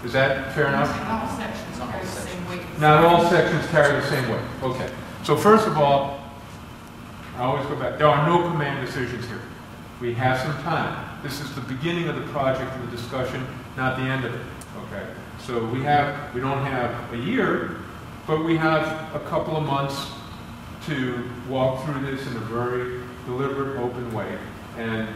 Is that fair enough? Not all sections carry the same weight. Not all sections carry the same weight. Okay. So first of all, I always go back. There are no command decisions here. We have some time. This is the beginning of the project and the discussion, not the end of it. Okay. So we don't have a year, but we have a couple of months to walk through this in a very deliberate, open way. And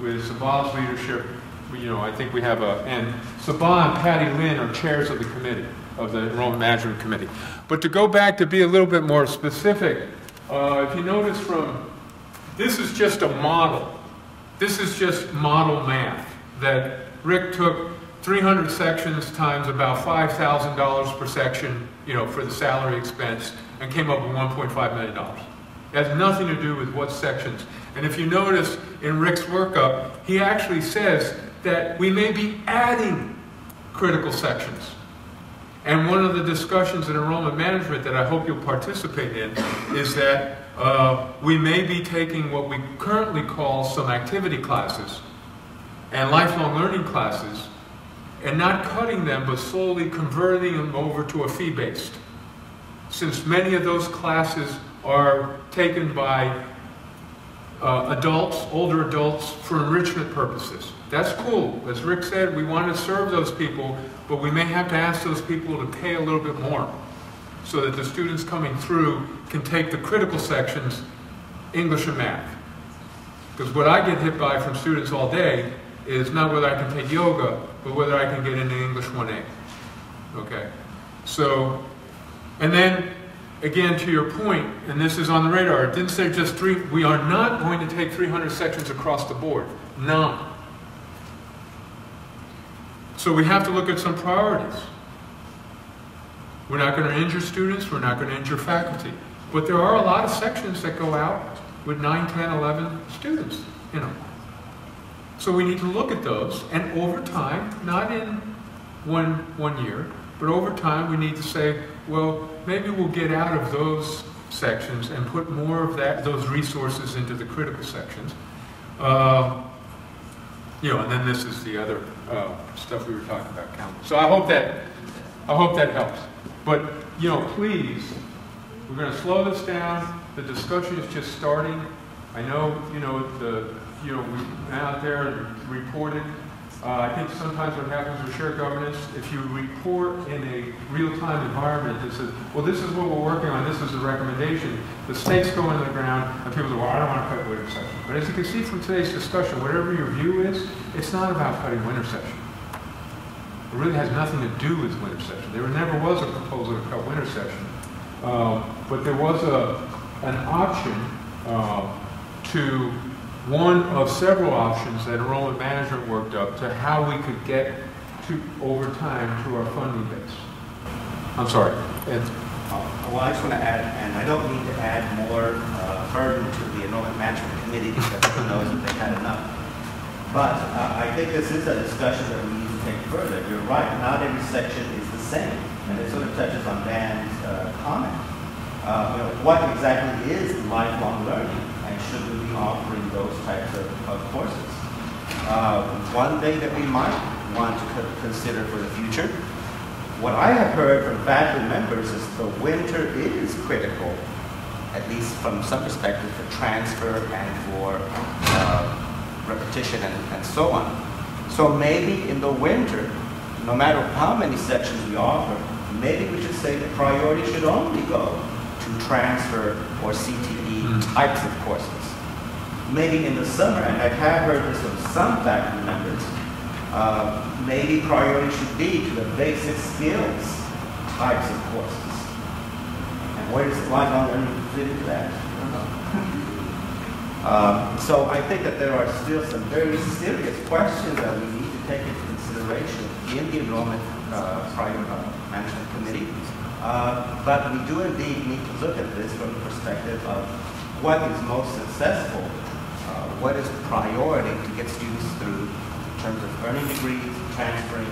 with Saban's leadership, I think we have and Saban and Patty Lynn are chairs of the committee, of the Enrollment Management Committee. But to go back to be a little bit more specific, if you notice this is just a model. This is just model math that Rick took 300 sections times about $5,000 per section, for the salary expense, and came up with $1.5 million. It has nothing to do with what sections. And if you notice in Rick's workup, he actually says that we may be adding critical sections. And one of the discussions in enrollment management that I hope you'll participate in is that we may be taking what we currently call some activity classes and lifelong learning classes and not cutting them, but slowly converting them over to a fee-based. Since many of those classes are taken by adults, older adults, for enrichment purposes. That's cool. As Rick said, we want to serve those people, but we may have to ask those people to pay a little bit more so that the students coming through can take the critical sections, English and math. Because what I get hit by from students all day is not whether I can take yoga, but whether I can get into English 1A. Okay? So, and then, again, to your point, and this is on the radar, it didn't say just we are not going to take 300 sections across the board. None. So we have to look at some priorities. We're not going to injure students, we're not going to injure faculty. But there are a lot of sections that go out with 9, 10, 11 students, So we need to look at those, and over time, not in one year, but over time we need to say, well, maybe we'll get out of those sections and put more of those resources into the critical sections. And then this is the other stuff we were talking about, Council. So I hope that helps. But please, we're going to slow this down. The discussion is just starting. I know we went out there and reported. I think sometimes what happens with shared governance, if you report in a real-time environment that says, well, this is what we're working on, this is the recommendation, the stakes go into the ground, and people say, well, I don't want to cut winter session. But as you can see from today's discussion, whatever your view is, it's not about cutting winter session. It really has nothing to do with winter session. There never was a proposal to cut winter session. But there was an option to one of several options that enrollment management worked up to how we could get over time to our funding base. I'm sorry, Ed. Well, I just want to add, and I don't need to add more burden to the enrollment management committee because who knows if they've had enough. But I think this is a discussion that we need to take further. You're right, not every section is the same, and it sort of touches on Dan's comment. What exactly is lifelong learning? And should we be offering those types of courses? One thing that we might want to consider for the future, what I have heard from faculty members is the winter is critical, at least from some perspective, for transfer and for repetition and so on. So maybe in the winter, no matter how many sections we offer, maybe we should say the priority should only go to transfer or CTE types of courses. Maybe in the summer, and I have heard this from some faculty members, maybe priority should be to the basic skills types of courses. And where does lifelong learning fit into that? I don't know. So I think that there are still some very serious questions that we need to take into consideration in the enrollment management committee. But we do indeed need to look at this from the perspective of what is most successful, what is priority to get students through in terms of earning degrees, transferring,